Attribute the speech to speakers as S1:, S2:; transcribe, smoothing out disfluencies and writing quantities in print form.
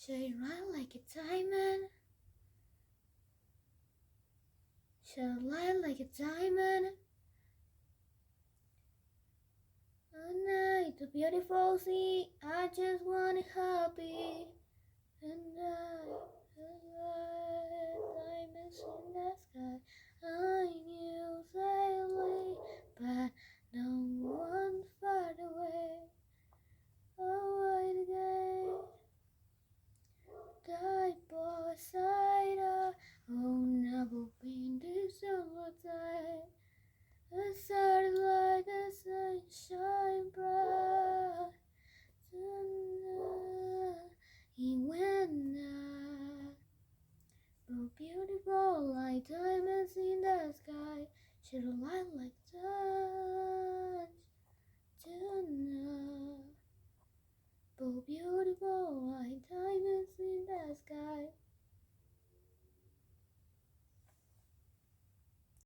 S1: Shine like a diamond. Shine like a diamond. A night, a beautiful sea. I just want it happy. And diamonds in the sky. I knew sailing, but no one far away. Away again. Die by side of, oh, never been this summertime. The starlight, the sunshine bright. He went out, but beautiful like diamonds in the sky. Should light like